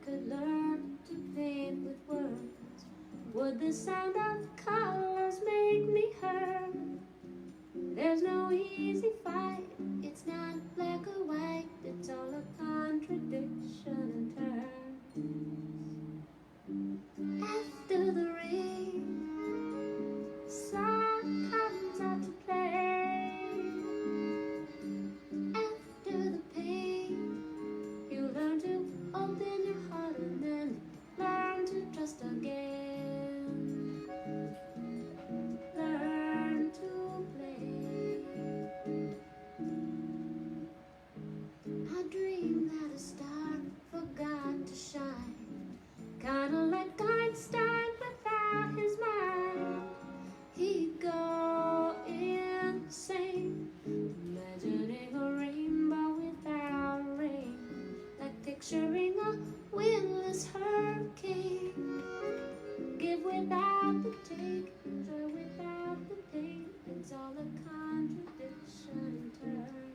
could learn to paint with words, would the sound of colors make me hurt? There's no easy fight, it's not black or white, it's all a contradiction in terms. After the rain, the sun comes out to play. After the pain, you learn to open your heart and then learn to trust again. Learn to play. I dreamed that a star forgot to shine, kinda like Einstein without his mind. He'd go insane, imagining a rainbow without rain, like picturing a windless hurricane. Give without the take, joy without the pain, it's all a contradiction in turn.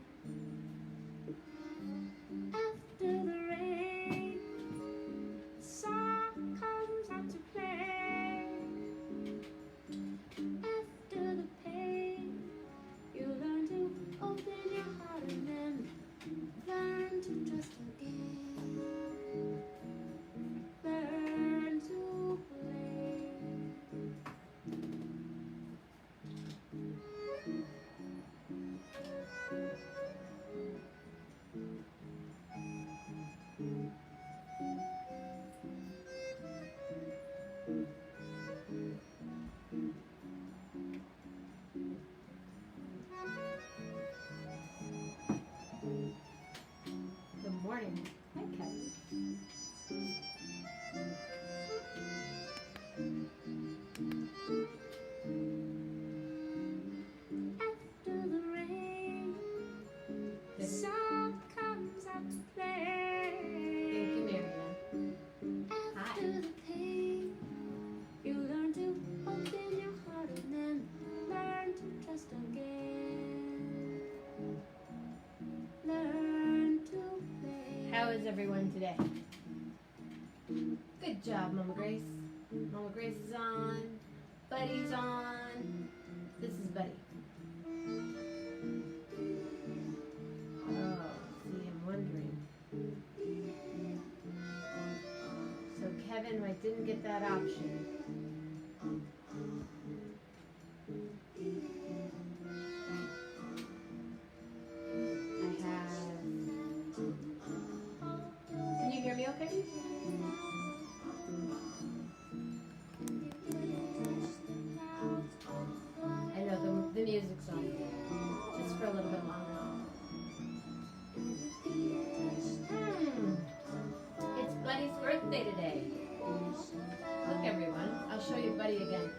After the rain, the sun comes out to play. After the pain, you learn to open your heart and then learn to trust again. Learn to play. Good morning. Hi, Kevin. After the rain, the sun comes out to play. Thank you, MaryAnn. After the pain, you learn to open your heart and then learn to trust again. Learn to play. How is everyone today? Good job, Mama Grace. Mama Grace is on. Buddy's on. This is Buddy. Oh, see, I'm wondering. So Kevin, I didn't get that option. I have. Can you hear me okay? I know the music's on. Just for a little bit longer. It's Buddy's birthday today. Look, everyone. I'll show you Buddy again.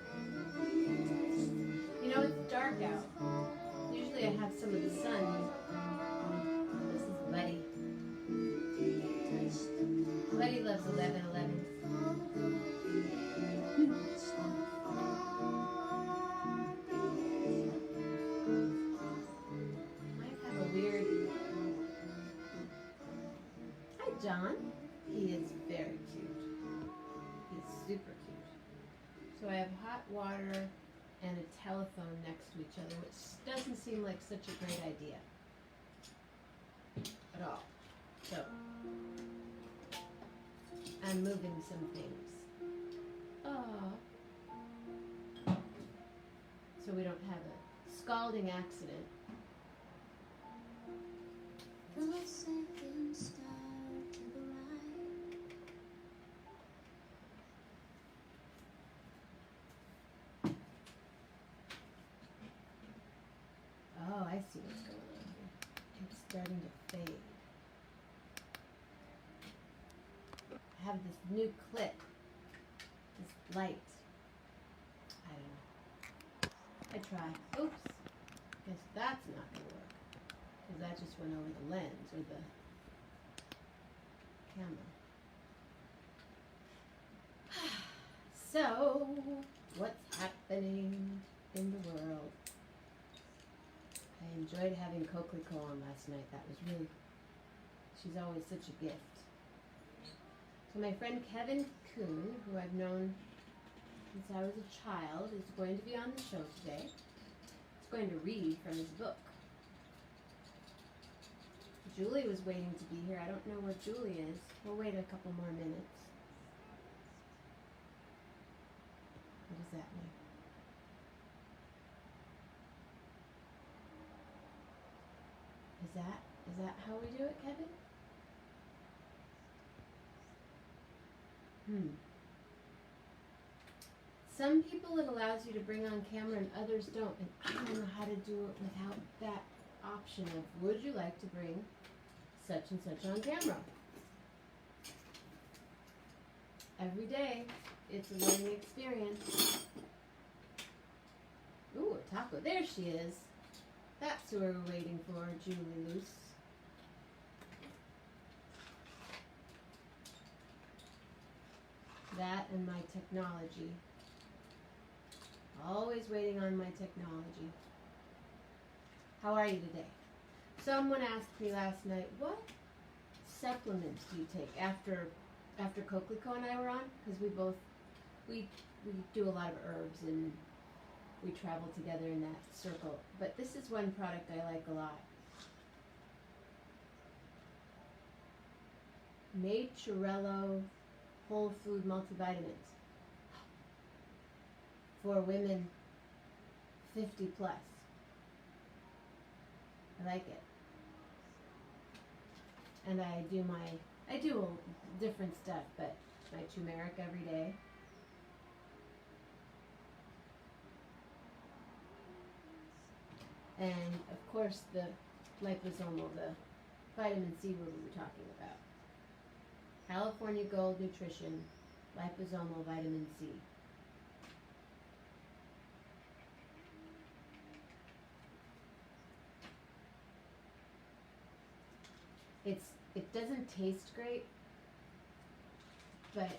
You know, it's dark out. Usually I have some of the sun. This is Buddy. Buddy loves 11:11. Might have a weird. Hi, John. He is very cute. He's super cute. So I have hot water and a telephone next to each other, which doesn't seem like such a great idea at all. So I'm moving some things. Oh. So we don't have a scalding accident. From a second star to the right. Oh, I see what's going on here. It's starting to fade. I have this new clip, this light. I don't know. I try. Oops. Guess that's not going to work. Because that just went over the lens or the camera. So, what's happening in the world? I enjoyed having Coquelicot on last night. That was really, she's always such a gift. So my friend Kevin Kuhn, who I've known since I was a child, is going to be on the show today. He's going to read from his book. Julie was waiting to be here. I don't know where Julie is. We'll wait a couple more minutes. What does that mean? Is that how we do it, Kevin? Some people it allows you to bring on camera and others don't, and I don't know how to do it without that option of would you like to bring such and such on camera? Every day, it's a learning experience. Ooh, a taco. There she is. That's who we're waiting for, Julie Luce. That and my technology. Always waiting on my technology. How are you today? Someone asked me last night, what supplements do you take after Coquelicot and I were on? Because we do a lot of herbs and we travel together in that circle. But this is one product I like a lot. Naturello Whole Food Multivitamins. For women 50 plus. I like it. And I do different stuff, but my turmeric every day. And of course the liposomal, the vitamin C we were talking about. California Gold Nutrition, liposomal vitamin C. It doesn't taste great, but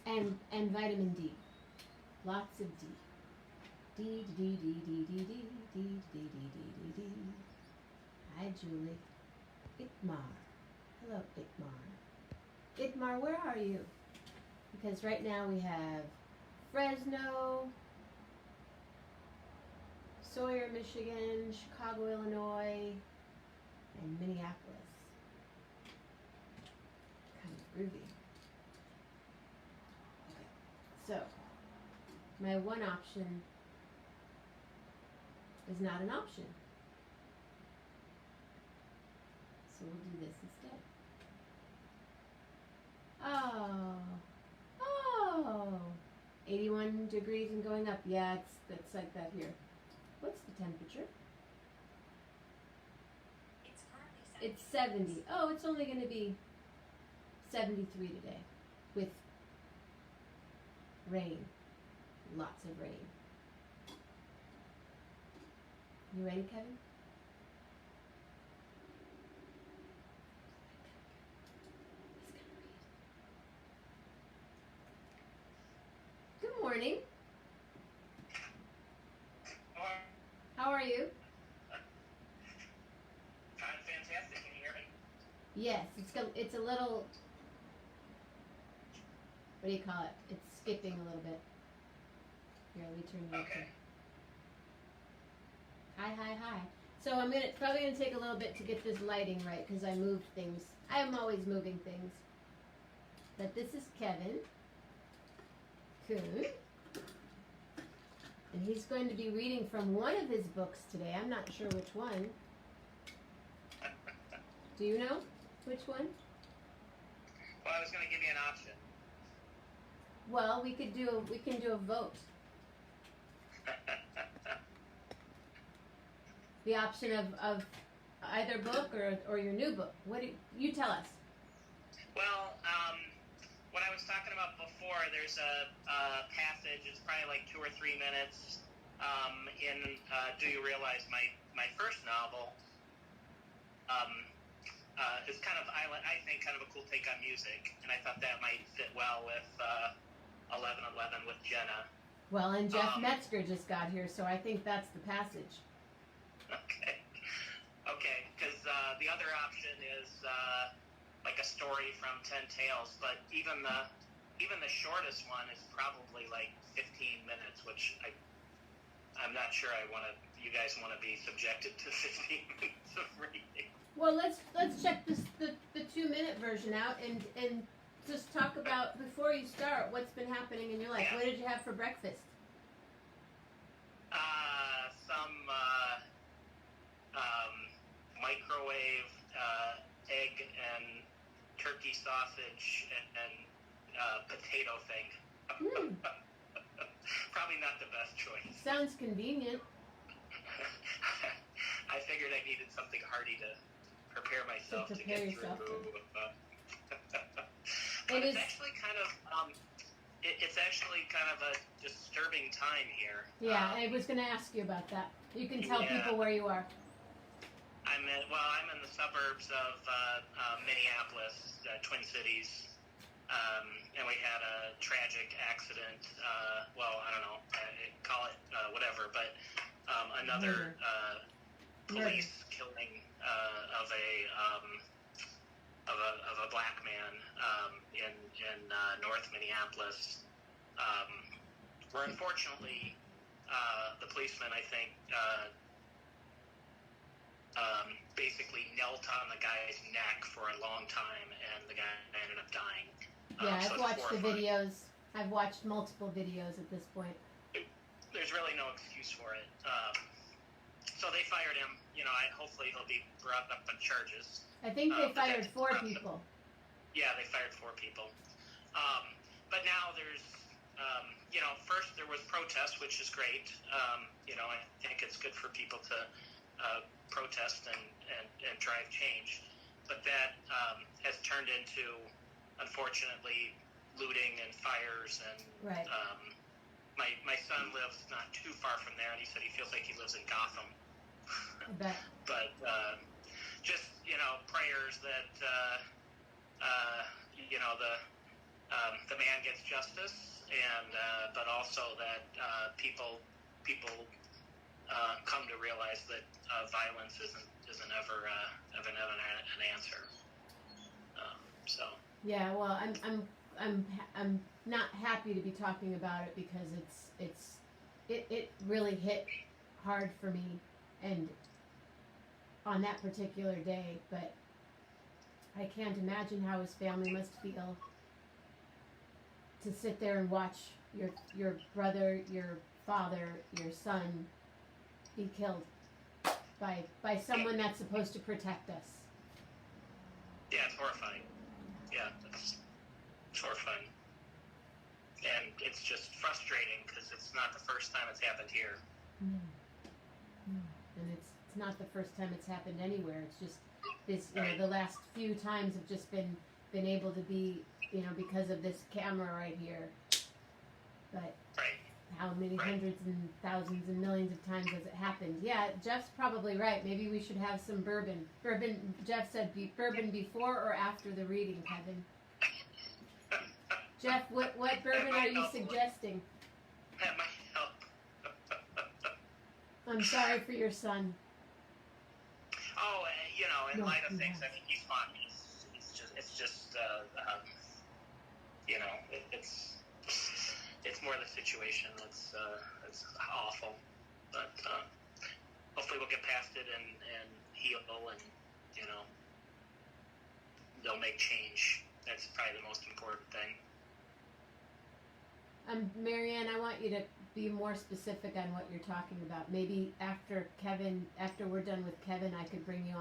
and vitamin D, lots of D. D D D D D D D D D D D. Hi Julie. Itmar. Hello Itmar. Itmar, where are you? Because right now we have Fresno, Sawyer, Michigan, Chicago, Illinois, and Minneapolis. Kind of groovy. Okay, so my one option is not an option. So we'll do this instead. Oh, 81 degrees and going up. Yeah, it's like that here. What's the temperature? It's 70. Oh, it's only going to be 73 today with rain. Lots of rain. You ready, Kevin? Good morning. How are you? I'm fantastic. Can you hear me? Yes, it's a little, what do you call it? It's skipping a little bit. Here, let me turn you Okay. Hi. So it's probably gonna take a little bit to get this lighting right because I moved things. I am always moving things. But this is Kevin Kuhn. And he's going to be reading from one of his books today. I'm not sure which one. Do you know which one? Well, I was going to give you an option. Well, we can do a vote. The option of either book or your new book. What do you tell us? Well, what I was talking about before, there's a passage, it's probably like 2 or 3 minutes, in Do You Realize, my first novel, is kind of, I think, kind of a cool take on music, and I thought that might fit well with 11:11 with Jenna. Well, and Jeff Metzger just got here, so I think that's the passage. Okay, because the other option is like a story from 10 Tales, but even the shortest one is probably like 15 minutes, which I'm not sure you guys want to be subjected to 15 minutes of reading. Well, let's check the 2-minute version out and just talk about, before you start, what's been happening in your life. Yeah. What did you have for breakfast? Some microwave egg and turkey sausage and potato thing. Probably not the best choice. Sounds convenient. I figured I needed something hearty to prepare myself to prepare get yourself through. It But is- it's actually kind of it's actually kind of a disturbing time here. Yeah, I was going to ask you about that. You can tell Yeah. people where you are. I'm in the suburbs of Minneapolis, Twin Cities, and we had a tragic accident. I don't know, call it whatever, but another police killing of a black man in North Minneapolis, where unfortunately the policeman, I think, basically knelt on the guy's neck for a long time, and the guy ended up dying. Yeah, So I've it's watched the horrifying. videos. I've watched multiple videos at this point. There's really no excuse for it. So they fired him. Hopefully he'll be brought up on charges. I think they But fired that's 4 impressive. people. Yeah, they fired 4 people. But now there's, first there was protests, which is great. I think it's good for people to protest and drive change. But that has turned into, unfortunately, looting and fires. And Right. my son lives not too far from there, and he said he feels like he lives in Gotham. I bet. But just prayers that the man gets justice, and but also that people come to realize that violence isn't ever an answer. So Yeah, well, I'm not happy to be talking about it because it really hit hard for me, and on that particular day, but I can't imagine how his family must feel to sit there and watch your brother, your father, your son be killed by someone that's supposed to protect us. yeah, it's horrifying. Yeah, it's horrifying, and it's just frustrating because it's not the first time it's happened here. No. And it's not the first time it's happened anywhere. It's just this, the last few times have just been able to be, because of this camera right here. But Right. how many hundreds and thousands and millions of times has it happened? Yeah, Jeff's probably right. Maybe we should have some bourbon. Jeff said bourbon before or after the reading, Kevin. Jeff, what bourbon are you suggesting? That might help. I'm sorry for your son. Oh, in No, light of you things, have. I mean, he's fine. It's just, it's more the situation that's awful. But hopefully we'll get past it and heal, and they'll make change. That's probably the most important thing. MaryAnn, I want you to be more specific on what you're talking about. Maybe after we're done with Kevin, I could bring you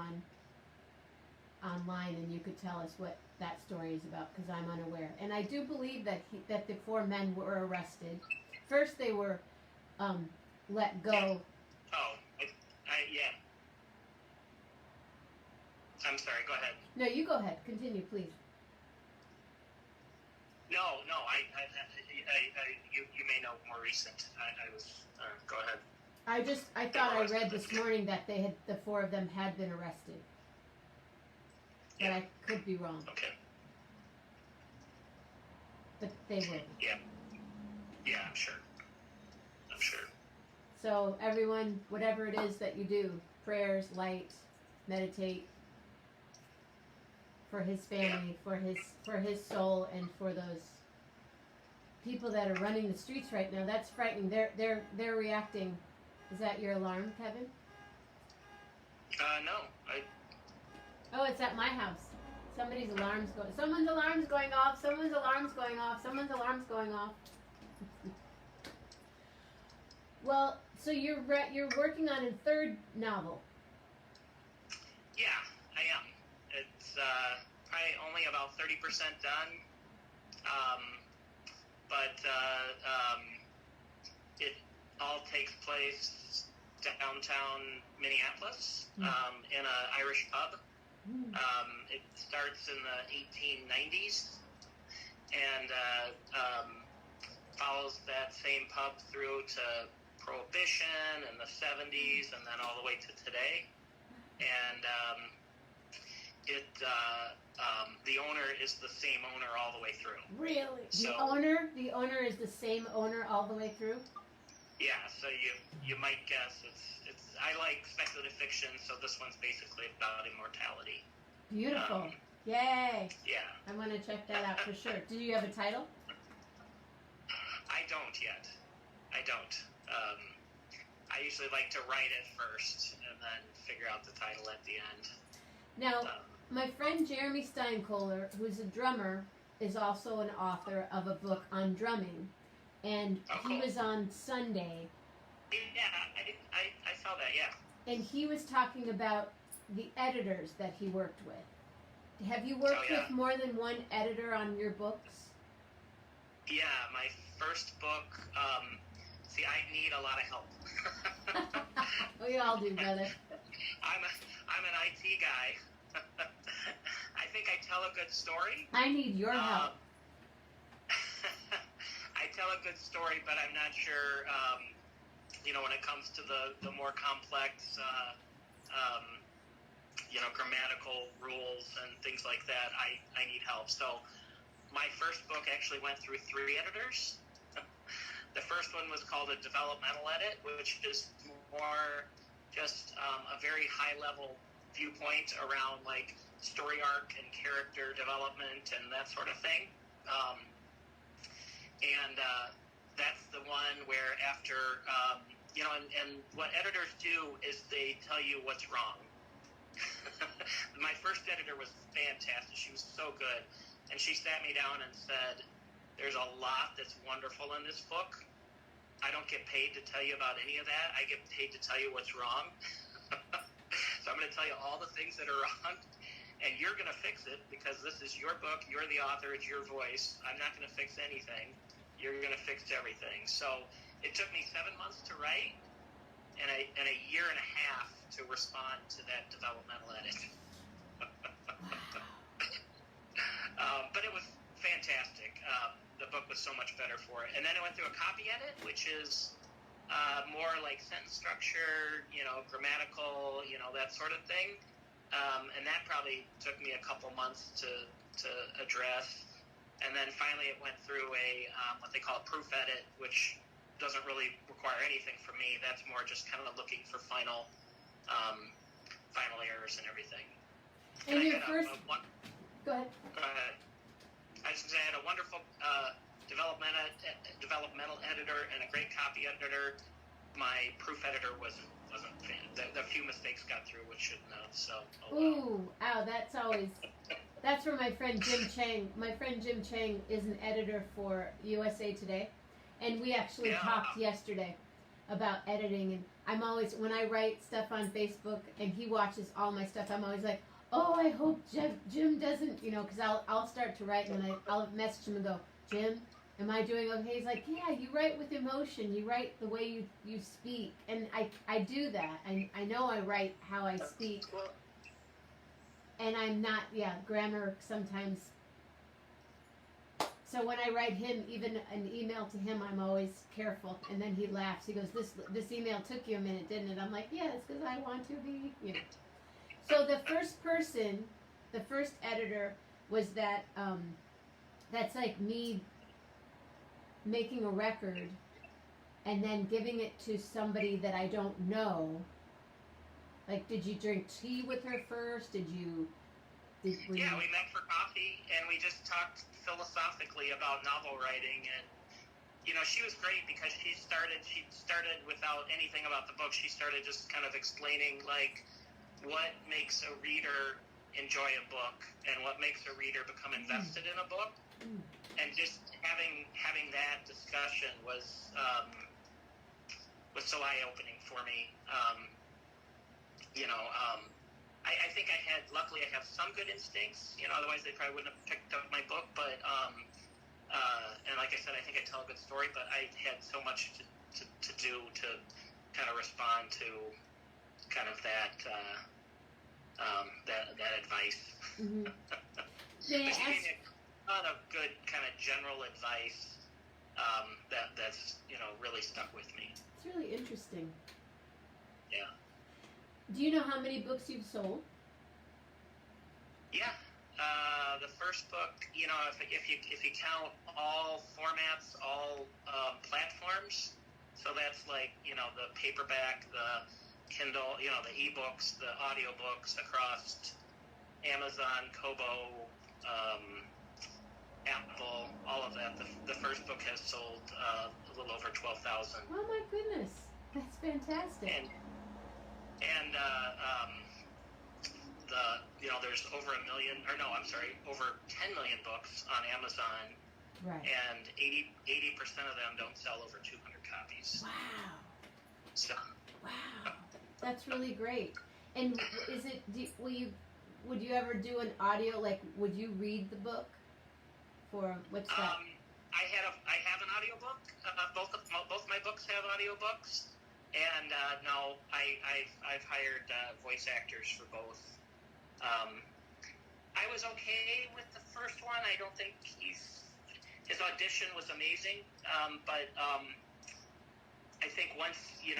online and you could tell us what that story is about, because I'm unaware. And I do believe that the 4 men were arrested. First they were let go. Oh, yeah. I'm sorry, go ahead. No, you go ahead. Continue, please. No, you may know more recent. I was, go ahead. I thought I read this morning that the 4 of them had been arrested. But Yeah. I could be wrong. Okay. But they were. Yeah, I'm sure. So everyone, whatever it is that you do, prayers, light, meditate, for his family, for his soul, and for those people that are running the streets right now. That's frightening. They're reacting. Is that your alarm, Kevin? No. Oh, it's at my house. Someone's alarm's going off. Someone's alarm's going off. Someone's alarm's going off. Well, so you're working on a third novel. Yeah, I am. It's probably only about 30% done. But it all takes place downtown Minneapolis, in an Irish pub. It starts in the 1890s and follows that same pub through to Prohibition in the 70s and then all the way to today. And the owner is the same owner all the way through. Really? So, the owner is the same owner all the way through? Yeah, so you might guess it's I like speculative fiction, so this one's basically about immortality. Beautiful. Yay. Yeah. I want to check that out for sure. Do you have a title? I don't yet. I don't. I usually like to write it first and then figure out the title at the end. Now, my friend Jeremy Steinkohler, who's a drummer, is also an author of a book on drumming. And he was on Sunday. Yeah, I saw that, yeah. And he was talking about the editors that he worked with. Have you worked with more than one editor on your books? Yeah, my first book, see, I need a lot of help. We all do, brother. I'm an IT guy. I think I tell a good story. I need your help. I tell a good story, but I'm not sure, when it comes to the more complex, grammatical rules and things like that, I need help. So my first book actually went through 3 editors. The first one was called a developmental edit, which is more just a very high-level viewpoint around, like, story arc and character development and that sort of thing. That's the one where after, and what editors do is they tell you what's wrong. My first editor was fantastic. She was so good. And she sat me down and said, there's a lot that's wonderful in this book. I don't get paid to tell you about any of that. I get paid to tell you what's wrong. So I'm going to tell you all the things that are wrong, and you're going to fix it because this is your book. You're the author. It's your voice. I'm not going to fix anything. You're going to fix everything. So it took me 7 months to write and a year and a half to respond to that developmental edit. But it was fantastic. The book was so much better for it. And then I went through a copy edit, which is more like sentence structure, grammatical, that sort of thing. And that probably took me a couple months to address. And then finally it went through a what they call a proof edit, which doesn't really require anything from me. That's more just kind of looking for final errors and everything. And your first... Go ahead. I was going to say I had a wonderful developmental editor and a great copy editor. My proof editor wasn't fan. The few mistakes got through, which shouldn't have. So. Ooh, ow! That's always. That's where my friend Jim Chang. My friend Jim Chang is an editor for USA Today, and we actually talked yesterday about editing. And I'm always, when I write stuff on Facebook and he watches all my stuff, I'm always like, oh, I hope Jim doesn't, because I'll start to write and I'll message him and go, Jim, am I doing okay? He's like, yeah, you write with emotion. You write the way you speak. And I do that. I know I write how I speak. And I'm not, grammar sometimes. So when I write him, even an email to him, I'm always careful. And then he laughs. He goes, this email took you a minute, didn't it? I'm like, yeah, it's because I want to be, So the first editor was that, that's like me making a record and then giving it to somebody that I don't know. Like, did you drink tea with her first? Did you Yeah, we met for coffee, and we just talked philosophically about novel writing, and she was great because she started without anything about the book. She started just kind of explaining like what makes a reader enjoy a book and what makes a reader become invested in a book, and just having that discussion was so eye-opening for me. I think luckily I have some good instincts, otherwise they probably wouldn't have picked up my book, but and like I said, I think I tell a good story, but I had so much to do to kind of respond to kind of that advice. Mm-hmm. She gave me a ton of good kind of general advice that's really stuck with me. It's really interesting. Yeah. Do you know how many books you've sold? Yeah. The first book, if you count all formats, all platforms, so that's like the paperback, the Kindle, the ebooks, the audiobooks across Amazon, Kobo, Apple, all of that. The first book has sold a little over 12,000. Oh my goodness, that's fantastic. And there's over over 10 million books on Amazon. Right. And 80% of them don't sell over 200 copies. Wow. So. Wow. That's really great. And is it? Would you ever do an audio? Like, would you read the book? For what's that? I have an audiobook. Both my books have audiobooks. And no, I've hired voice actors for both. I was okay with the first one. I don't think his audition was amazing, but I think once you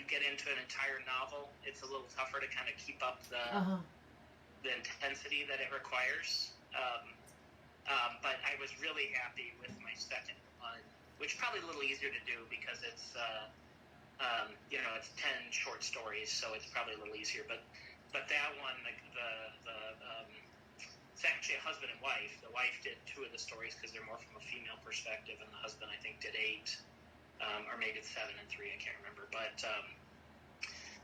get into an entire novel, it's a little tougher to kind of keep up the intensity that it requires. But I was really happy with my second one, which is probably a little easier to do because it's it's 10 short stories, so it's probably a little easier. But that one, it's actually a husband and wife. The wife did 2 of the stories because they're more from a female perspective, and the husband, I think, did 8, or maybe it's 7 and 3. I can't remember. But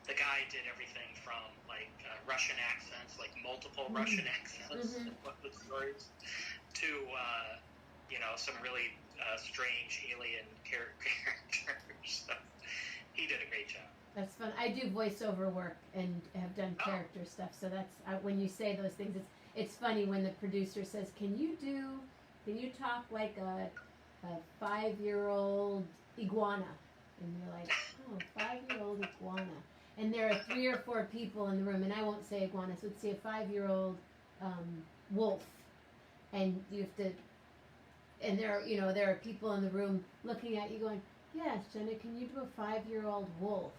the guy did everything from like Russian accents, like multiple Russian accents in one of the stories, to some really strange alien characters. So he did a great job. That's fun. I do voiceover work and have done character stuff, so that's when you say those things. It's funny when the producer says, "Can you talk like a 5-year-old iguana?" And you're like, "Oh, 5-year-old iguana." And there are 3 or 4 people in the room, and I won't say iguana, so let's say a 5-year-old wolf, and you have to. And there are people in the room looking at you, going, "Yes, Jenna, can you do a 5-year-old wolf?"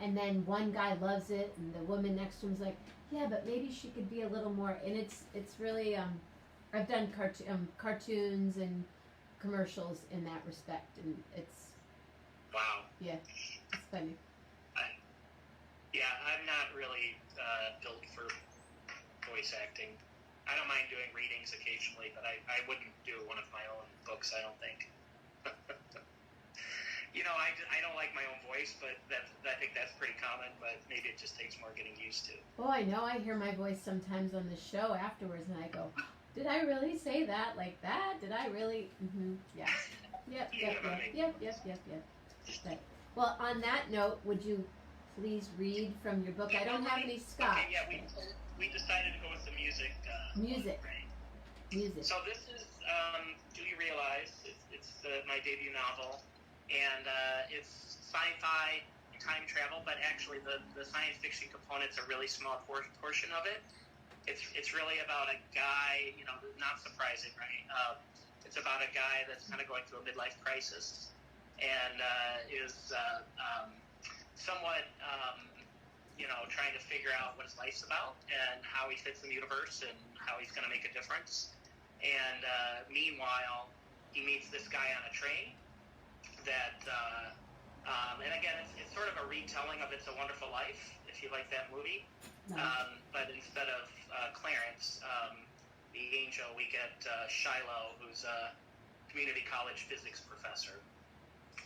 And then one guy loves it, and the woman next to him's like, "Yeah, but maybe she could be a little more." And it's really I've done cartoons and commercials in that respect, and it's yeah, it's funny. I'm not really built for voice acting. I don't mind doing readings occasionally, but I wouldn't do one of my own books, I don't think. I don't like my own voice, but I think that's pretty common, but maybe it just takes more getting used to. Oh, I know. I hear my voice sometimes on the show afterwards, and I go, "Did I really say that like that? Did I really?" Mm-hmm. Yeah. Yep. Right. Well, on that note, would you please read from your book? I don't have any scotch. Okay, yeah, we decided to go with the music. Music. Right? Music. So this is Do You Realize? It's my debut novel, and it's sci-fi time travel, but actually the science fiction component's a really small portion of it. It's really about a guy, not surprising, right? It's about a guy that's kind of going through a midlife crisis and is somewhat, trying to figure out what his life's about and how he fits in the universe and how he's going to make a difference. And meanwhile, he meets this guy on a train that, and again, it's sort of a retelling of It's a Wonderful Life, if you like that movie. Nice. But instead of Clarence, the angel, we get Shiloh, who's a community college physics professor.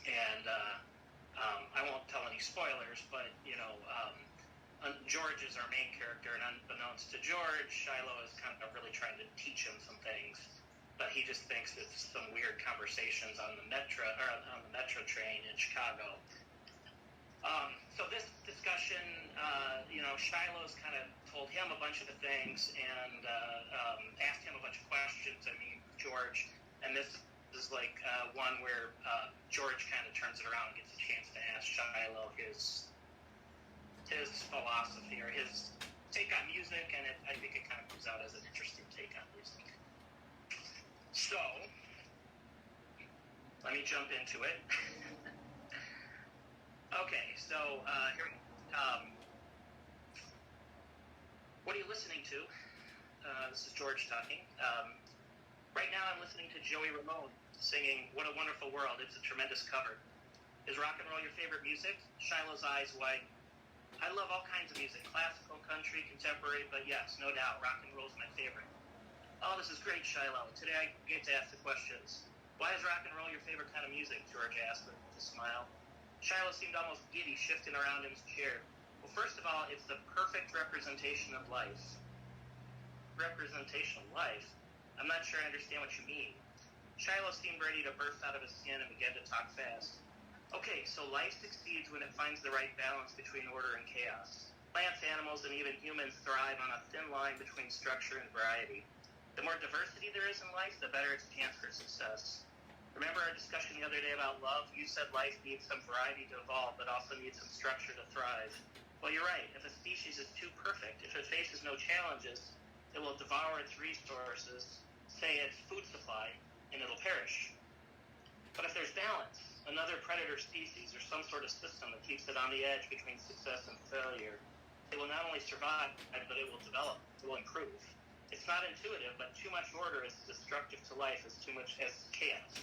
And I won't tell any spoilers, but, George is our main character, and unbeknownst to George, Shiloh is kind of really trying to teach him some things. But he just thinks it's some weird conversations on the metro train in Chicago. So this discussion, Shiloh's kind of told him a bunch of the things and asked him a bunch of questions. George, and this is like one where George kind of turns it around and gets a chance to ask Shiloh his philosophy or his take on music, and I think it kind of comes out as an interesting take on music. So, let me jump into it. Okay, so here we go. What are you listening to? This is George talking. Right now I'm listening to Joey Ramone singing What a Wonderful World. It's a tremendous cover. Is rock and roll your favorite music? Shiloh's eyes wide. I love all kinds of music, classical, country, contemporary, but yes, no doubt, rock and roll is my favorite. Oh, this is great, Shiloh. Today I get to ask the questions. Why is rock and roll your favorite kind of music? George asked with a smile. Shiloh seemed almost giddy, shifting around in his chair. Well, first of all, it's the perfect representation of life. Representation of life? I'm not sure I understand what you mean. Shiloh seemed ready to burst out of his skin and began to talk fast. Okay, so life succeeds when it finds the right balance between order and chaos. Plants, animals, and even humans thrive on a thin line between structure and variety. The more diversity there is in life, the better its chance for success. Remember our discussion the other day about love? You said life needs some variety to evolve, but also needs some structure to thrive. Well, you're right. If a species is too perfect, if it faces no challenges, it will devour its resources, say its food supply, and it'll perish. But if there's balance, another predator species or some sort of system that keeps it on the edge between success and failure, it will not only survive, but it will develop, it will improve. It's not intuitive, but too much order is destructive to life as chaos.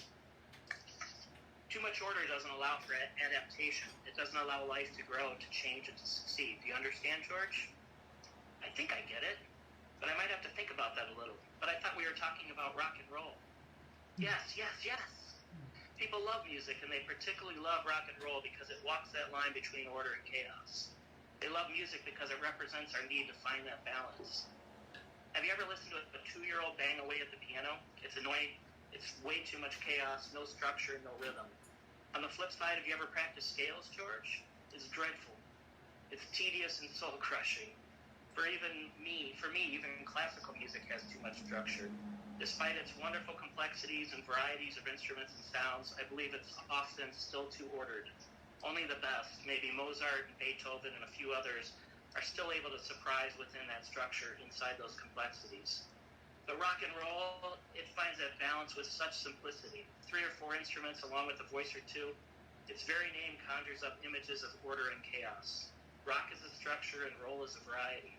Too much order doesn't allow for adaptation. It doesn't allow life to grow, to change, and to succeed. Do you understand, George? I think I get it, but I might have to think about that a little. But I thought we were talking about rock and roll. Yes. People love music, and they particularly love rock and roll because it walks that line between order and chaos. They love music because it represents our need to find that balance. Have you ever listened to a 2-year-old bang away at the piano? It's annoying. It's way too much chaos, no structure, no rhythm. On the flip side, have you ever practiced scales, George? It's dreadful. It's tedious and soul-crushing. For me, even classical music has too much structure. Despite its wonderful complexities and varieties of instruments and sounds, I believe it's often still too ordered. Only the best, maybe Mozart and Beethoven and a few others, are still able to surprise within that structure inside those complexities. But rock and roll, it finds that balance with such simplicity. 3 or 4 instruments along with a voice or two. Its very name conjures up images of order and chaos. Rock is a structure and roll is a variety.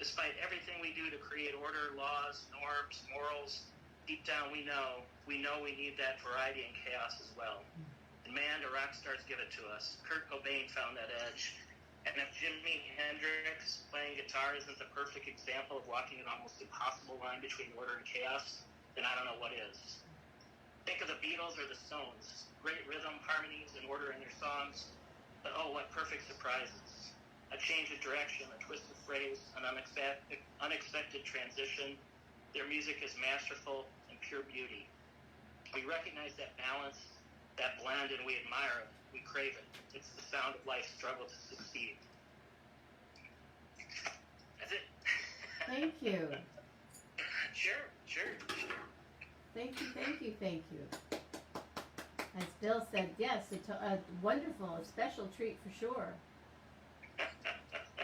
Despite everything we do to create order, laws, norms, morals, deep down we know we need that variety and chaos as well. And man, the rock stars give it to us. Kurt Cobain found that edge. And if Jimi Hendrix playing guitar isn't the perfect example of walking an almost impossible line between order and chaos, then I don't know what is. Think of the Beatles or the Stones. Great rhythm, harmonies, and order in their songs. But oh, what perfect surprises. A change of direction, a twist of phrase, an unexpected transition. Their music is masterful and pure beauty. We recognize that balance, that blend, and we admire it. We crave it. It's the sound of life's struggle to succeed. That's it. Thank you. Sure. Thank you. As Bill said, yes, it's a wonderful, a special treat for sure.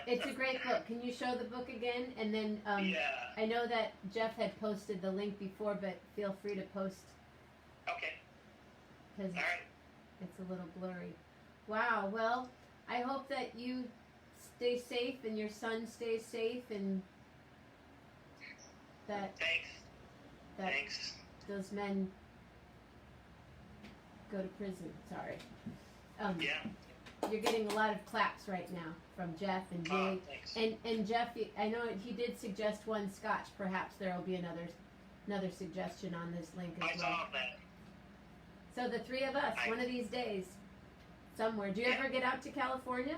It's a great book. Can you show the book again? And then Yeah. I know that Jeff had posted the link before, but feel free to post. Okay. Because All right. it's a little blurry. Wow. Well, I hope that you stay safe and your son stays safe and that Thanks. those men go to prison. Sorry. Yeah. You're getting a lot of claps right now from Jeff and Julie. Thanks. And Jeff, I know he did suggest one scotch. Perhaps there will be another suggestion on this link I as saw well. that. So the three of us, one of these days, somewhere. Do you ever get out to California?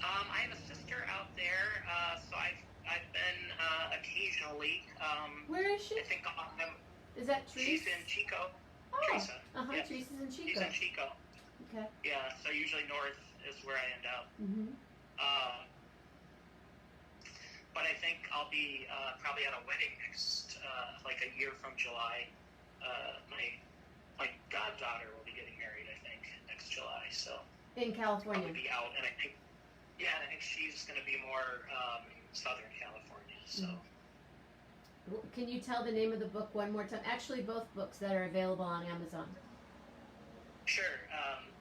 I have a sister out there, so I've been occasionally. Where is she? I think Is that Treese? she's in Chico. Oh, Teresa. Yes. Treese is in She's Chico. in Chico. Okay. Yeah, so usually north is where I end up. Mhm. But I think I'll be probably at a wedding next, like a year from July. My goddaughter will be getting married, I think, next July. So In I'll California. be out, and I think she's going to be more Southern California. So Can you tell the name of the book one more time? Actually, both books that are available on Amazon. sure.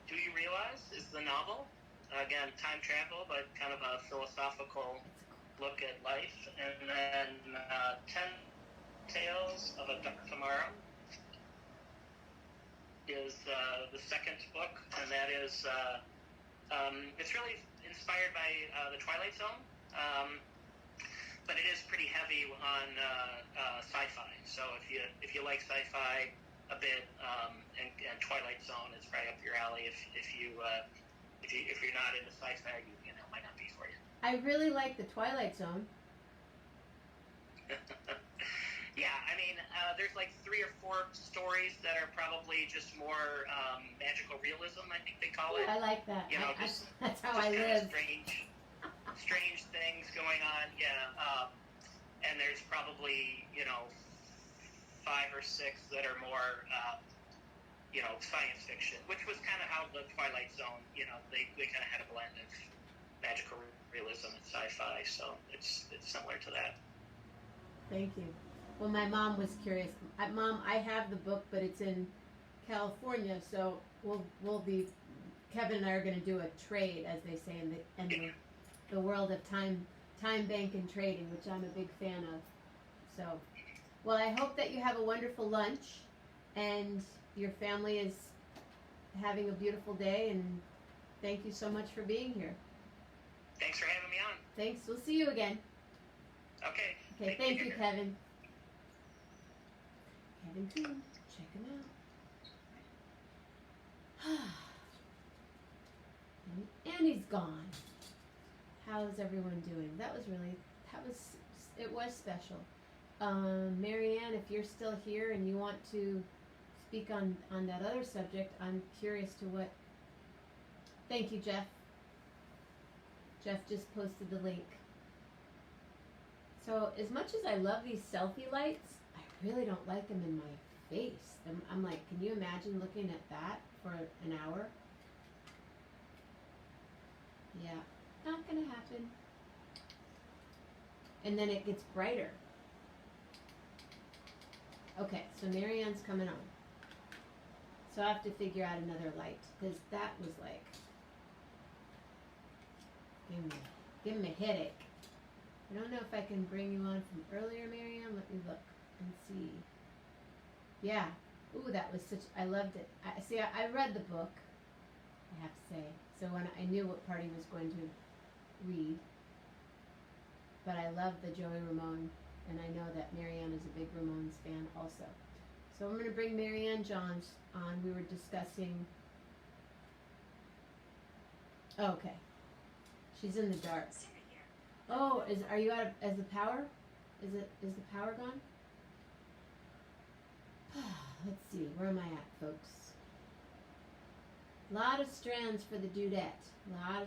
Do You Realize is the novel. Again, time travel, but kind of a philosophical look at life. And then 10 Tales of a Dark Tomorrow is the second book, and that is it's really inspired by the Twilight Zone, but it is pretty heavy on sci-fi. So if you like sci-fi a bit, and Twilight Zone is right up your alley. If you're not into sci-fi, you know, might not be for you. I really like the Twilight Zone. Yeah, I mean, there's like 3 or 4 stories that are probably just more magical realism, I think they call it. I like that. You know, That's how just I kind live. of strange things going on. Yeah, and there's probably 5 or 6 that are more science fiction, which was kind of how the Twilight Zone. They kind of had a blend of magical realism and sci-fi, so it's similar to that. Thank you. Well, my mom was curious. Mom, I have the book, but it's in California, so we'll be. Kevin and I are going to do a trade, as they say in the world of time bank and trading, which I'm a big fan of. So, well, I hope that you have a wonderful lunch, and your family is having a beautiful day. And thank you so much for being here. Thanks for having me on. Thanks. We'll see you again. Okay. Okay. Thank you, Kevin. Kevin Kuhn. Check him out. And he's gone. How's everyone doing? It was special. MaryAnn, if you're still here and you want to speak on that other subject, I'm curious to what. Thank you, Jeff. Jeff just posted the link. So as much as I love these selfie lights, I really don't like them in my face. I'm like, can you imagine looking at that for an hour? Yeah, not gonna happen. And then it gets brighter. Okay, so MaryAnn's coming on. So I have to figure out another light, because that was like, give me a headache. I don't know if I can bring you on from earlier, MaryAnn. Let me look and see. Yeah. Ooh, that was I loved it. I read the book, I have to say. So when I knew what part he was going to read. But I love the Joey Ramone, and I know that MaryAnn is a big Ramones fan also. So I'm going to bring MaryAnn Johns on. We were discussing. Oh, okay. She's in the dark. Oh, are you out of? Is the power? Is the power gone? Let's see. Where am I at, folks? A lot of strands for the dudette. I'm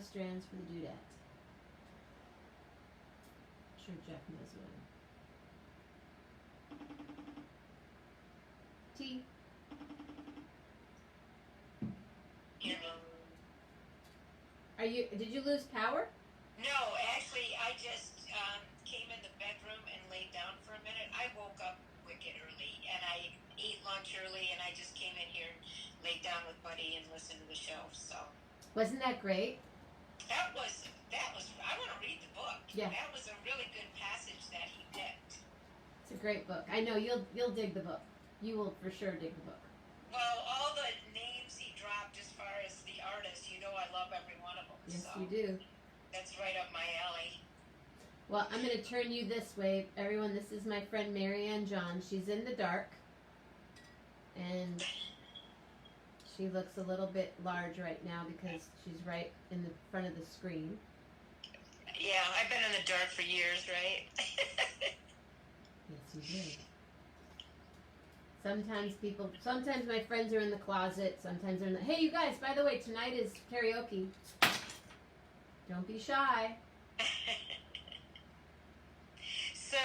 sure Jeff knows one. T. Did you lose power? No, actually, I just came in the bedroom and laid down for a minute. I woke up wicked early, and I ate lunch early, and I just came in here and laid down with Buddy and listened to the show. So Wasn't that great? that was. I want to read the book. Yeah. That was a really good passage that he picked. It's a great book. I know you'll dig the book. You will for sure dig the book. Well, all the names he dropped as far as the artist Yes, So you do. that's right up my alley. Well, I'm going to turn you this way. Everyone, this is my friend MaryAnn John. She's in the dark. And she looks a little bit large right now because she's right in the front of the screen. Yeah, I've been in the dark for years, right? Yes, you did. Sometimes my friends are in the closet. Sometimes they're in the, hey, you guys, by the way, tonight is karaoke. Don't be shy. So,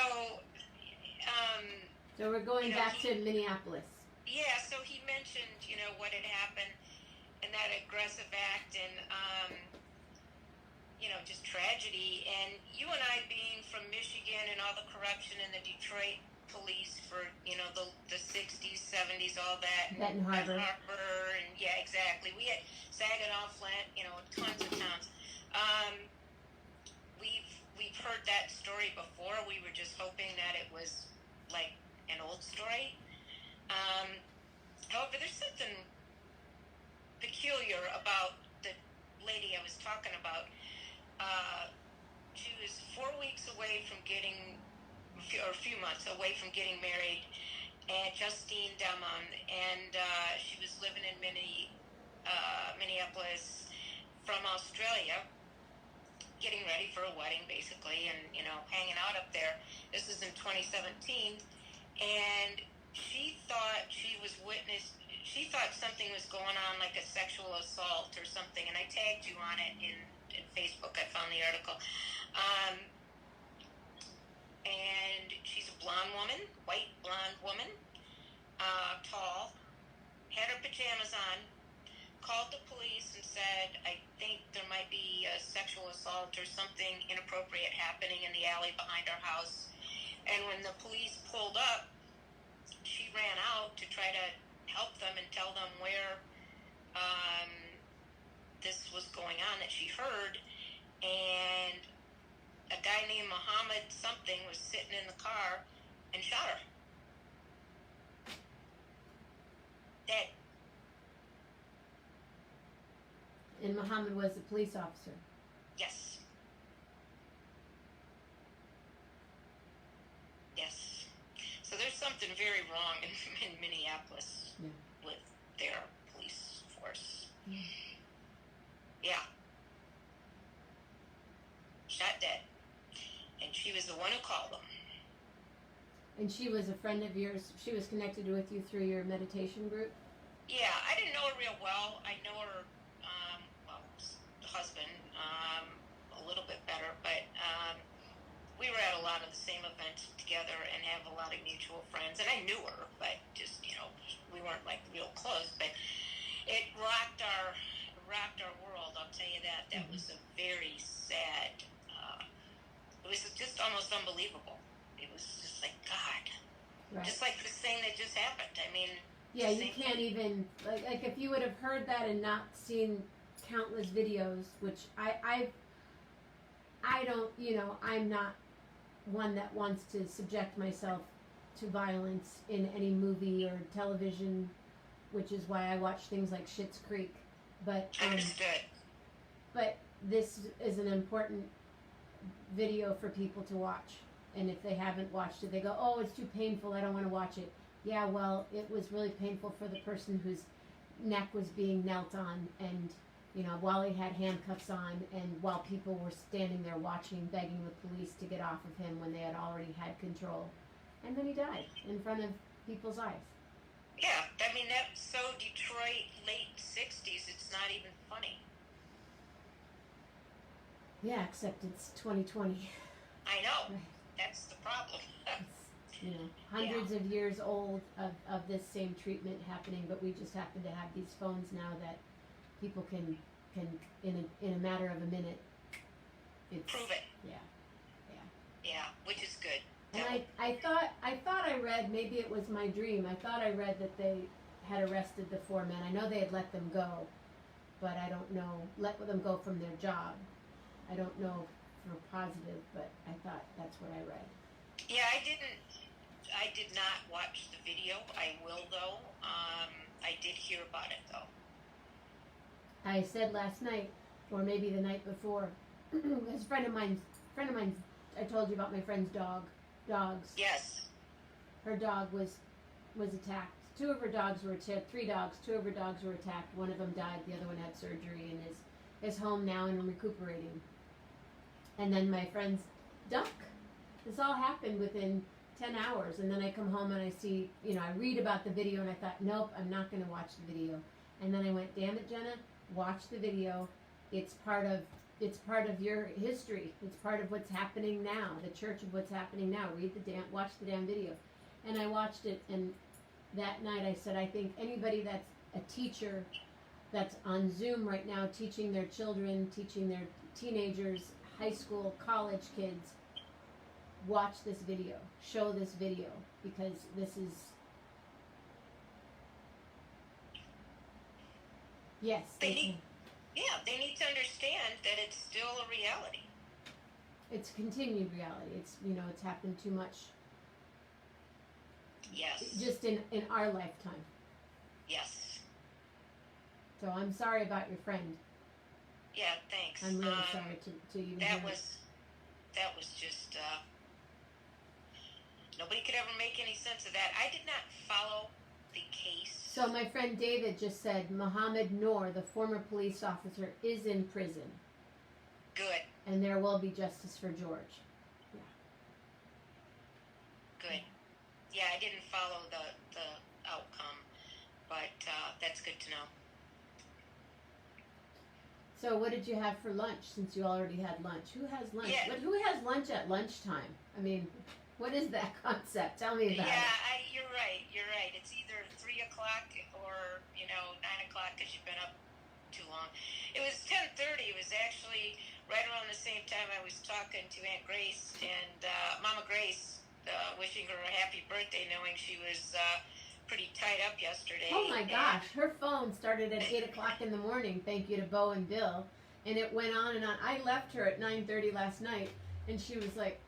So we're going back to Minneapolis. yeah, so he mentioned, what had happened and that aggressive act and, just tragedy. And you and I being from Michigan and all the corruption in the Detroit police for, the 60s, 70s, all that. Benton Harbor. And yeah, exactly. We had Saginaw, Flint, tons of towns. We've heard that story before. We were just hoping that it was like an old story. However, there's something peculiar about the lady I was talking about. She was 4 weeks away from getting, or a few months away from getting married, and Justine Demon, and she was living in Minneapolis from Australia, getting ready for a wedding, basically, and, hanging out up there. This is in 2017, and she thought she thought something was going on, like a sexual assault or something, and I tagged you on it in Facebook. I found the article. And she's a blonde woman, white blonde woman, tall, had her pajamas on, called the police and said, I think there might be a sexual assault or something inappropriate happening in the alley behind our house. And when the police pulled up, she ran out to try to help them and tell them where this was going on that she heard. And a guy named Muhammad something was sitting in the car and shot her. Dead. And Muhammad was a police officer. Yes. Yes. So there's something very wrong in Minneapolis with their police force. Yeah. Shot dead. And she was the one who called them. And she was a friend of yours. She was connected with you through your meditation group? Yeah, I didn't know her real well. I know her, husband, a little bit better, but we were at a lot of the same events together and have a lot of mutual friends. And I knew her, but just, we weren't like real close. But it rocked our world, I'll tell you that. That was a very sad, it was just almost unbelievable. It was just like, God. Right. Just like this thing that just happened. I mean, yeah, you can't even, like if you would have heard that and not seen countless videos, which I don't, I'm not one that wants to subject myself to violence in any movie or television, which is why I watch things like Schitt's Creek. But understood. But this is an important video for people to watch. And if they haven't watched it, they go, oh, it's too painful, I don't want to watch it. Yeah, well, it was really painful for the person whose neck was being knelt on, and while he had handcuffs on, and while people were standing there watching, begging the police to get off of him when they had already had control. And then he died in front of people's eyes. Yeah, I mean, that's so Detroit, late 60s, it's not even funny. Yeah, except it's 2020. I know. Right. That's the problem. It's, hundreds of years old of this same treatment happening, but we just happen to have these phones now that people can in a matter of a minute. Prove it. Yeah. Yeah, which is good. And I thought I read, maybe it was my dream, I thought I read that they had arrested the 4 men. I know they had let them go, but I don't know, let them go from their job. I don't know for positive, but I thought that's what I read. Yeah, I did not watch the video. I will, though. I did hear about it, though. I said last night, or maybe the night before. His friend of mine, I told you about my friend's dogs. Yes. Her dog was attacked. Two of her dogs were attacked. 3 dogs. 2 of her dogs were attacked. One of them died. The other one had surgery and is home now and recuperating. And then my friend's duck. This all happened within 10 hours. And then I come home and I see, I read about the video and I thought, nope, I'm not going to watch the video. And then I went, damn it, Jenna, watch the video. It's part of your history. It's part of what's happening now. The church of what's happening now. Watch the damn video. And I watched it, and that night I said, I think anybody that's a teacher that's on Zoom right now teaching their children, teaching their teenagers, high school, college kids, watch this video. Show this video, because this is... Yes. They need to understand that it's still a reality. It's continued reality. It's happened too much. Yes. Just in our lifetime. Yes. So I'm sorry about your friend. Yeah, thanks. I'm really sorry to you. That was just, nobody could ever make any sense of that. I did not follow the case. So my friend David just said Mohammed Noor, the former police officer, is in prison. Good. And there will be justice for George. Yeah. Good. Yeah, I didn't follow the outcome, but that's good to know. So what did you have for lunch, since you already had lunch? Who has lunch? Yeah. Who has lunch at lunchtime? I mean, what is that concept? Tell me about it. Yeah, you're right. It's either 3 o'clock or 9 o'clock because you've been up too long. It was 10:30. It was actually right around the same time I was talking to Aunt Grace and Mama Grace, wishing her a happy birthday, knowing she was pretty tied up yesterday. Oh my gosh, her phone started at 8 o'clock in the morning, thank you to Bo and Bill, and it went on and on. I left her at 9:30 last night, and she was like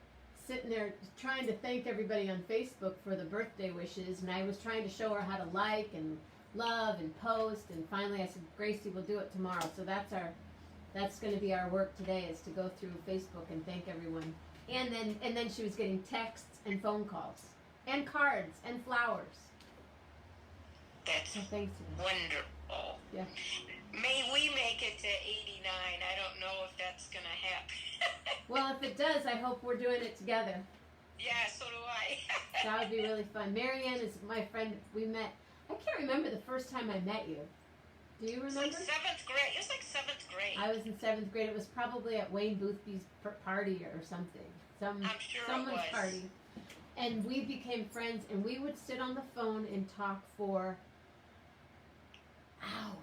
sitting there trying to thank everybody on Facebook for the birthday wishes, and I was trying to show her how to like and love and post, and finally I said, Gracie, we'll do it tomorrow. So that's going to be our work today, is to go through Facebook and thank everyone. And then she was getting texts and phone calls and cards and flowers. That's So thanks to them. wonderful. Yeah. May we make it to 89. I don't know if that's going to happen. Well, if it does, I hope we're doing it together. Yeah, so do I. That would be really fun. MaryAnn is my friend. We met. I can't remember the first time I met you. Do you It's remember? like 7th grade. It was like 7th grade. I was in 7th grade. It was probably at Wayne Boothby's party or something. I'm sure someone's it was. party. And we became friends, and we would sit on the phone and talk for hours.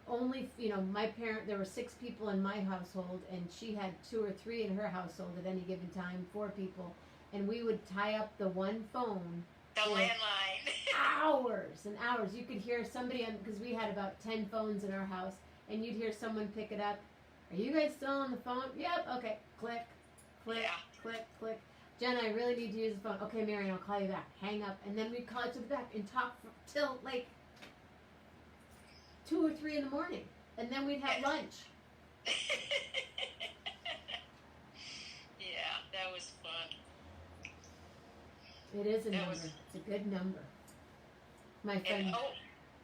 Only, there were 6 people in my household, and she had 2 or 3 in her household at any given time, 4 people. And we would tie up the one phone. The landline. Hours and hours. You could hear somebody, because we had about 10 phones in our house, and you'd hear someone pick it up. Are you guys still on the phone? Yep. Okay. Click, click, Yeah. click, click. Jenna, I really need to use the phone. Okay, MaryAnn, I'll call you back. Hang up. And then we'd call each other back and talk till like 2 or 3 in the morning. And then we'd have lunch. Yeah, that was fun. It is a That number. was- It's a good number. My friend,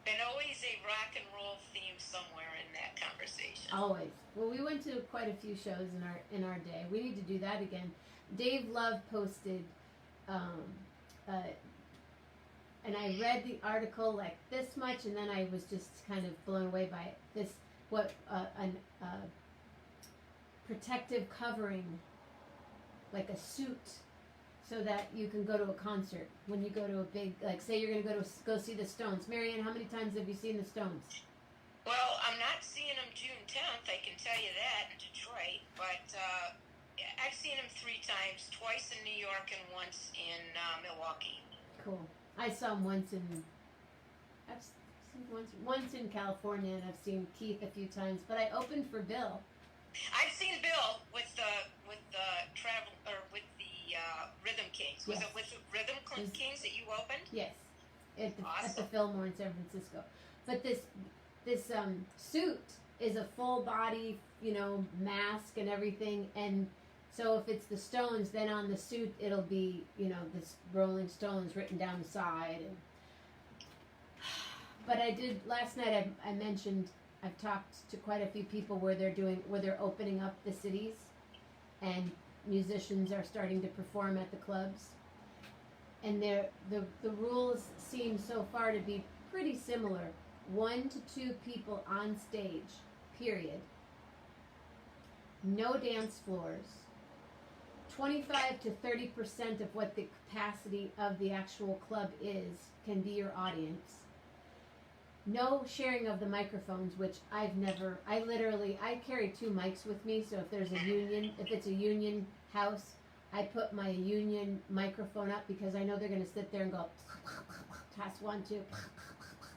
And always a rock and roll theme somewhere in that conversation. always. Well, we went to quite a few shows in our day. We need to do that again. Dave Love posted, and I read the article like this much, and then I was just kind of blown away by it. Protective covering, like a suit, so that you can go to a concert when you go to a big, like say you're going to go see the Stones. MaryAnn, how many times have you seen the Stones? Well, I'm not seeing them June 10th, I can tell you that, in Detroit, but I've seen them 3 times, twice in New York and once in Milwaukee. Cool. I saw him once in California, and I've seen Keith a few times. But I opened for Bill. I've seen Bill with the Rhythm Kings. Was Yes. it with the Rhythm Kings that you opened? Yes, at the Awesome. Fillmore in San Francisco. But this suit is a full body, mask and everything. And so if it's the Stones, then on the suit it'll be, this Rolling Stones written down the side. But I did last night. I mentioned I've talked to quite a few people where they're opening up the cities, and musicians are starting to perform at the clubs. And the rules seem so far to be pretty similar. 1 to 2 people on stage, period. No dance floors. 25 to 30% of what the capacity of the actual club is can be your audience. No sharing of the microphones, which I carry 2 mics with me, so if it's a union house, I put my union microphone up because I know they're going to sit there and go, test 1, 2,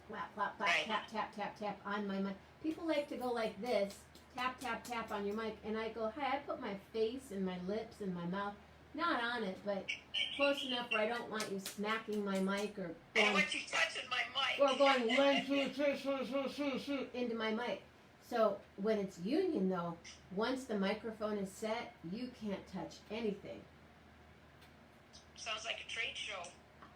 flap, flap, flap, tap, tap, tap, tap on my mic. People like to go like this, tap, tap, tap on your mic, and I go, hi, I put my face and my lips and my mouth, not on it, but close enough where I don't want you smacking my mic or I want you touching my mic. Or going 1, 2, 3, into my mic. So when it's union though, once the microphone is set, you can't touch anything. Sounds like a trade show.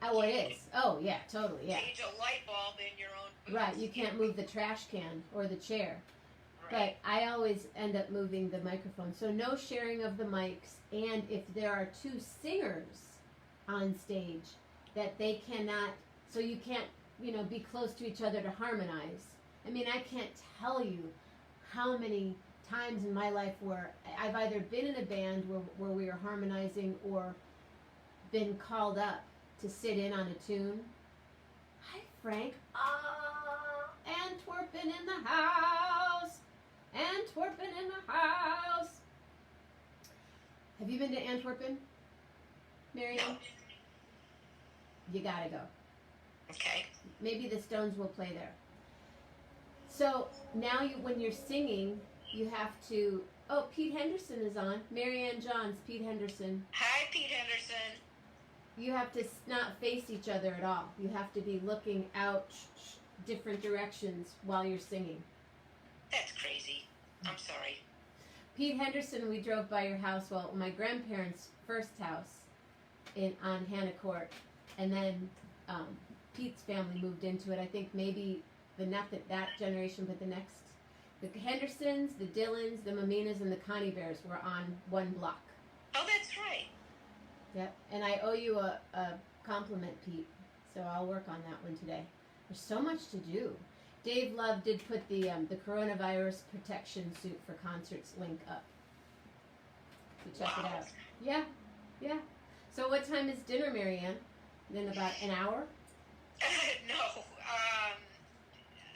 Oh, it is. Oh, yeah, totally, yeah. Change a light bulb in your own booth. Right, you can't move the trash can or the chair. Right. But I always end up moving the microphone. So no sharing of the mics. And if there are 2 singers on stage, that they cannot, so you can't, be close to each other to harmonize. I mean, I can't tell you how many times in my life where I've either been in a band where we were harmonizing or been called up to sit in on a tune. Hi, Frank. Antwerpen in the house. Antwerpen in the house. Have you been to Antwerpen, MaryAnn? No. You gotta go. Okay. Maybe the Stones will play there. So now when you're singing, you have to. Oh, Pete Henderson is on. MaryAnn Johns, Pete Henderson. Hi, Pete Henderson. You have to not face each other at all. You have to be looking out different directions while you're singing. That's crazy. I'm sorry. Pete Henderson, we drove by your house. Well, my grandparents' first house on Hannah Court, and then Pete's family moved into it. I think maybe not that generation, but the next. The Hendersons, the Dillons, the Mamminas, and the Connie Bears were on one block. Oh, that's right. Yep, and I owe you a compliment, Pete. So I'll work on that one today. There's so much to do. Dave Love did put the coronavirus protection suit for concerts link up. So check it out. Yeah. So what time is dinner, MaryAnn? In about an hour? No.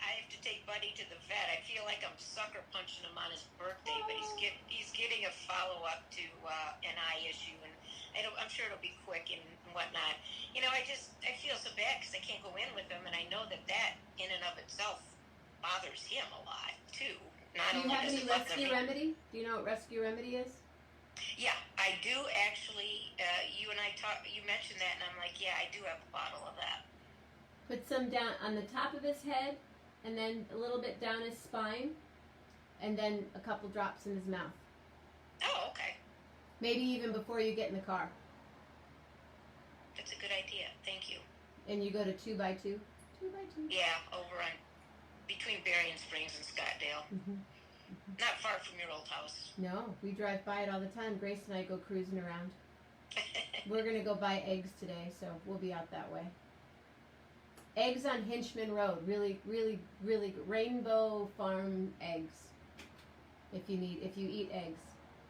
I have to take Buddy to the vet. I feel like I'm sucker punching him on his birthday, but he's getting a follow-up to an eye issue, and I'm sure it'll be quick and whatnot. I feel so bad because I can't go in with him, and I know that in and of itself bothers him a lot too. Do you have any Rescue Remedy? Do you know what Rescue Remedy is? Yeah, I do actually. You and I talked. You mentioned that, and I'm like, yeah, I do have a bottle of that. Put some down on the top of his head, and then a little bit down his spine, and then a couple drops in his mouth. Oh, okay. Maybe even before you get in the car. That's a good idea. Thank you. And you go to 2x2. 2x2. Yeah, over on between Berrien Springs and Scottsdale. Mm-hmm. Not far from your old house. No, we drive by it all the time. Grace and I go cruising around. We're going to go buy eggs today, so we'll be out that way. Eggs on Hinchman Road. Really, really, really good. Rainbow Farm eggs. If you eat eggs.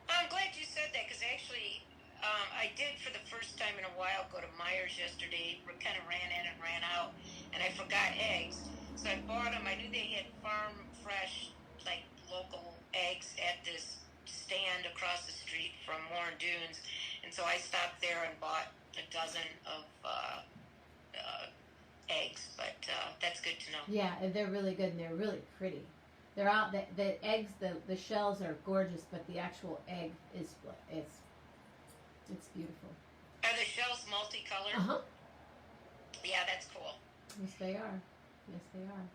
I'm glad you said that because actually I did for the first time in a while go to Myers yesterday. Kind of ran in and ran out, and I forgot eggs. So I bought them. I knew they had farm fresh, like local eggs at this stand across the street from Warren Dunes, and so I stopped there and bought a dozen of eggs. But that's good to know. Yeah, they're really good and they're really pretty. They're out. The eggs, the shells are gorgeous, but the actual egg is it's beautiful. Are the shells multicolored? Uh huh. Yeah, that's cool. Yes, they are. Yes, they are.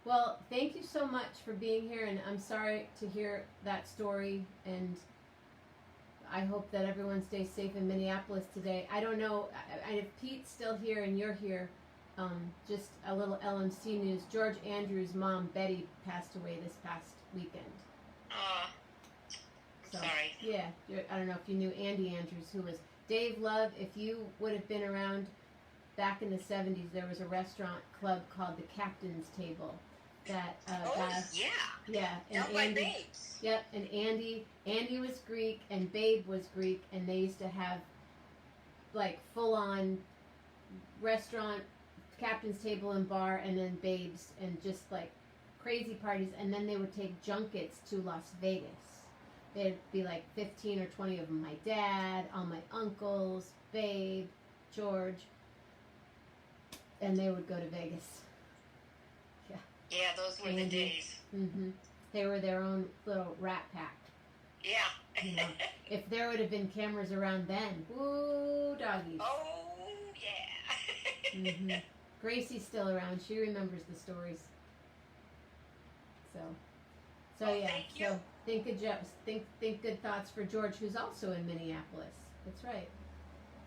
Well, thank you so much for being here, and I'm sorry to hear that story, and I hope that everyone stays safe in Minneapolis today. I don't know if Pete's still here and you're here. Just a little LMC news. George Andrews' mom, Betty, passed away this past weekend. I'm sorry. Yeah, I don't know if you knew Andy Andrews, who was Dave Love. If you would have been around back in the 70s, there was a restaurant club called the Captain's Table. That yeah, and Down by Andy, Babes. yep, and Andy was Greek and Babe was Greek, and they used to have like full on restaurant, Captain's Table and bar, and then Babes, and just like crazy parties, and then they would take junkets to Las Vegas. There'd be like 15 or 20 of them. My dad, all my uncles, Babe, George, and they would go to Vegas. Yeah, those were the days. Mm-hmm. They were their own little rat pack. Yeah. You know, if there would have been cameras around then, woo, doggies. Oh, yeah. Mm-hmm. Gracie's still around. She remembers the stories. So Well, yeah. thank you. So think good thoughts for George, who's also in Minneapolis. That's right.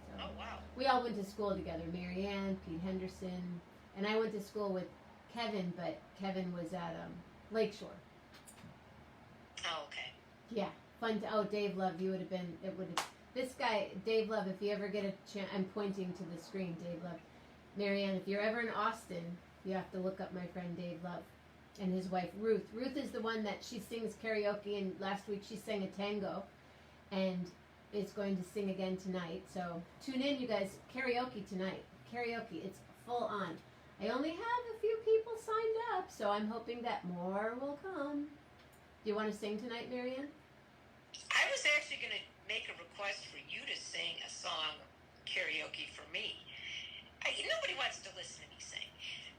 So, Oh, wow. we all went to school together. MaryAnn, Pete Henderson, and I went to school with Kevin, but Kevin was at Lakeshore. Oh, okay. Yeah, fun. Dave Love, you would have been. It would have. This guy, Dave Love. If you ever get a chance, I'm pointing to the screen. Dave Love, MaryAnn. If you're ever in Austin, you have to look up my friend Dave Love, and his wife Ruth. Ruth is the one that she sings karaoke, and last week she sang a tango, and is going to sing again tonight. So tune in, you guys. Karaoke tonight. Karaoke. It's full on. I only have a few people signed up, so I'm hoping that more will come. Do you want to sing tonight, MaryAnn? I was actually going to make a request for you to sing a song karaoke for me. Nobody wants to listen to me sing.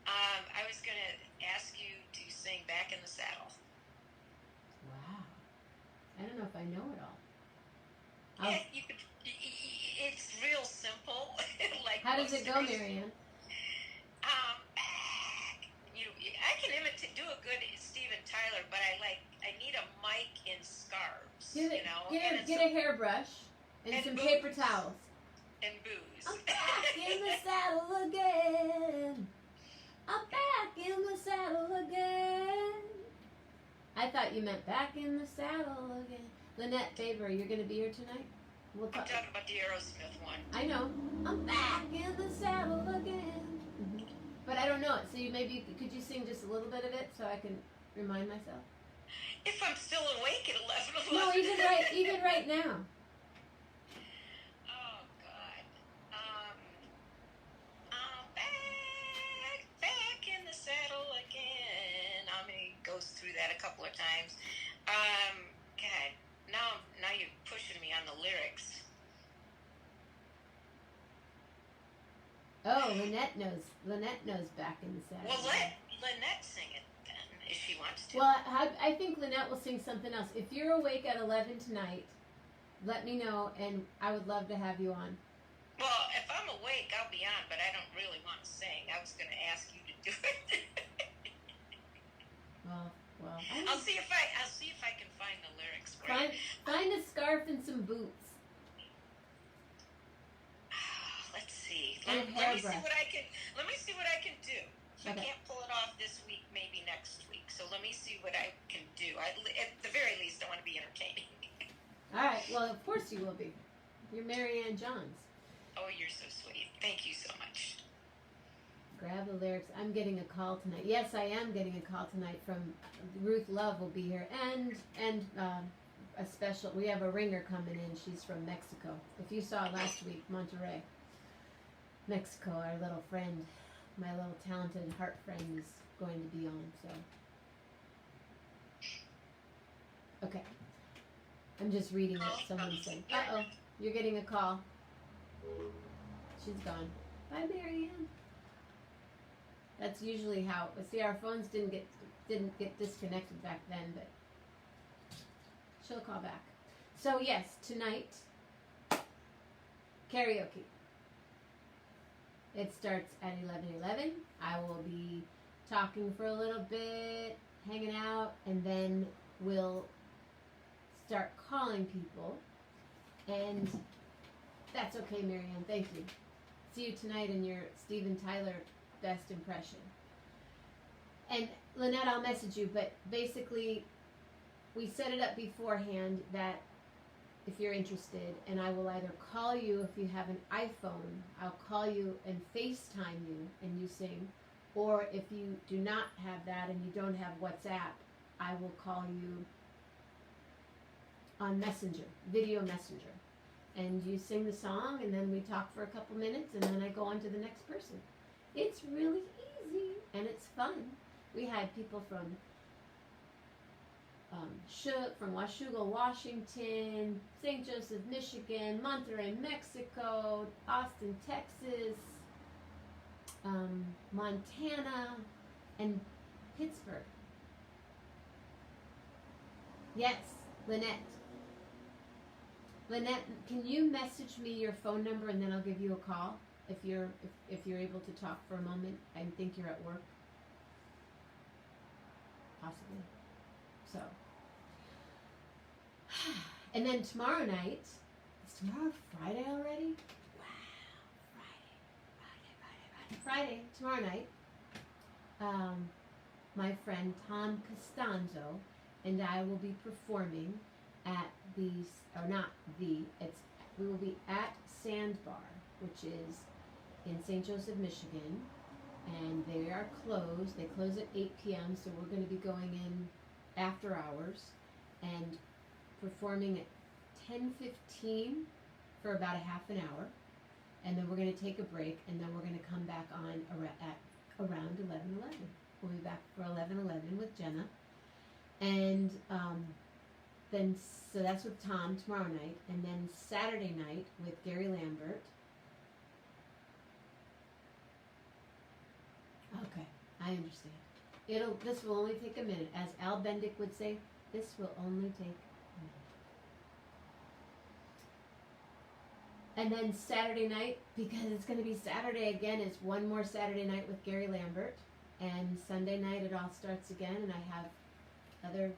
I was going to ask you to sing Back in the Saddle. Wow. I don't know if I know it all. Yeah, you could. It's real simple. Like How does it go, most of these- MaryAnn? I can do a good Steven Tyler, but I need a mic in scarves, Get a hairbrush and some booze. paper towels. and booze. I'm back in the saddle again. I'm back in the saddle again. I thought you meant back in the saddle again. Lynette Faber, you're going to be here tonight? We'll I'm talk. talking about the Aerosmith one. I know. I'm back in the saddle again. Mm-hmm. But I don't know it, so could you sing just a little bit of it so I can remind myself? If I'm still awake at 11 No, even right now. Oh, God. I'm back in the saddle again. Goes through that a couple of times. God, now you're pushing me on the lyrics. Oh, Lynette knows back in the saddle. Well, let Lynette sing it then, if she wants to. Well, I think Lynette will sing something else. If you're awake at 11 tonight, let me know, and I would love to have you on. Well, if I'm awake, I'll be on, but I don't really want to sing. I was going to ask you to do it. Well, I'll see if I can find the lyrics for you. find a scarf and some boots. Let's see. And Let me see hairbrush. Let me see what I can do. If I Okay. can't pull it off this week, maybe next week. So let me see what I can do. At the very least, I want to be entertaining. All right. Well, of course you will be. You're MaryAnn Johns. Oh, you're so sweet. Thank you so much. Grab the lyrics. I'm getting a call tonight. Yes, I am getting a call tonight from Ruth Love will be here, and a special. We have a ringer coming in. She's from Mexico. If you saw last week, Monterrey, Mexico, our little friend, my little talented heart friend is going to be on. So, okay. I'm just reading what someone said. Uh-oh, you're getting a call. She's gone. Bye, MaryAnn. That's usually how. See, our phones didn't get disconnected back then, but she'll call back. So yes, tonight karaoke. It starts at 11:11. I will be talking for a little bit, hanging out, and then we'll start calling people. And that's okay, MaryAnn. Thank you. See you tonight in your Steven Tyler best impression. And Lynette, I'll message you, but basically we set it up beforehand that if you're interested, and I will either call you if you have an iPhone, I'll call you and FaceTime you and you sing, or if you do not have that and you don't have WhatsApp, I will call you on Messenger, video messenger. And you sing the song, and then we talk for a couple minutes, and then I go on to the next person. It's really easy, and it's fun. We had people from from Washougal, Washington, St. Joseph, Michigan, Monterrey, Mexico, Austin, Texas, Montana, and Pittsburgh. Yes, Lynette. Lynette, can you message me your phone number and then I'll give you a call if you're able to talk for a moment? I think you're at work. Possibly. So. And then tomorrow night, is tomorrow Friday already? Wow, Friday, tomorrow night, my friend Tom Costanzo and I will be performing at we will be at Sandbar, which is in St. Joseph, Michigan, and they are closed. They close at 8 p.m., so we're going to be going in after hours and performing at 10:15 for about a half an hour, and then we're going to take a break, and then we're going to come back on at around 11:11. We'll be back for 11:11 with Jenna, and then so that's with Tom tomorrow night, and then Saturday night with Gary Lambert. Okay, I understand. This will only take a minute, as Al Bendick would say. This will only take. And then Saturday night, because it's going to be Saturday again, is one more Saturday night with Gary Lambert. And Sunday night it all starts again, and I have other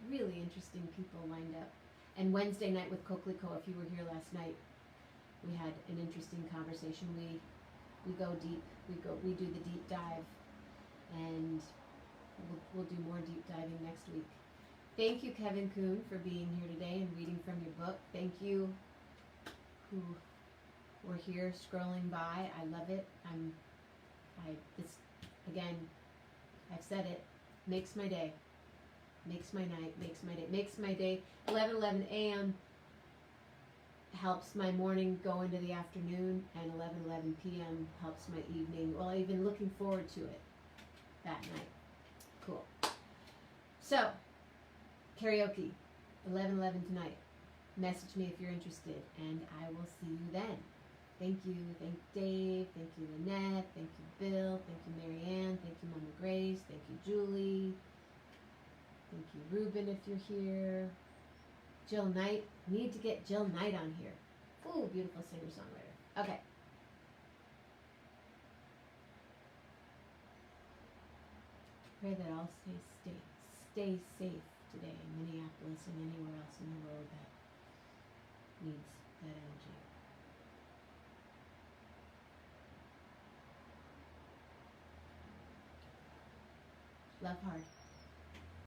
really interesting people lined up. And Wednesday night with Coquelicot, if you were here last night, we had an interesting conversation. We go deep. We do the deep dive, and we'll do more deep diving next week. Thank you, Kevin Kuhn, for being here today and reading from your book. Thank you who were here scrolling by. I love it. Again, I've said it, makes my day, makes my night, makes my day, makes my day. 11:11 a.m. helps my morning go into the afternoon, and 11:11 p.m. helps my evening. Well, I've been looking forward to it that night. Cool. So, karaoke, 11:11 tonight. Message me if you're interested, and I will see you then. Thank you. Thank Dave. Thank you, Lynette. Thank you, Bill. Thank you, MaryAnn. Thank you, Mama Grace. Thank you, Julie. Thank you, Ruben, if you're here. Jill Knight. Need to get Jill Knight on here. Ooh, beautiful singer-songwriter. Okay. Pray that all stay safe today in Minneapolis and anywhere else in the world that needs that energy. Love hard.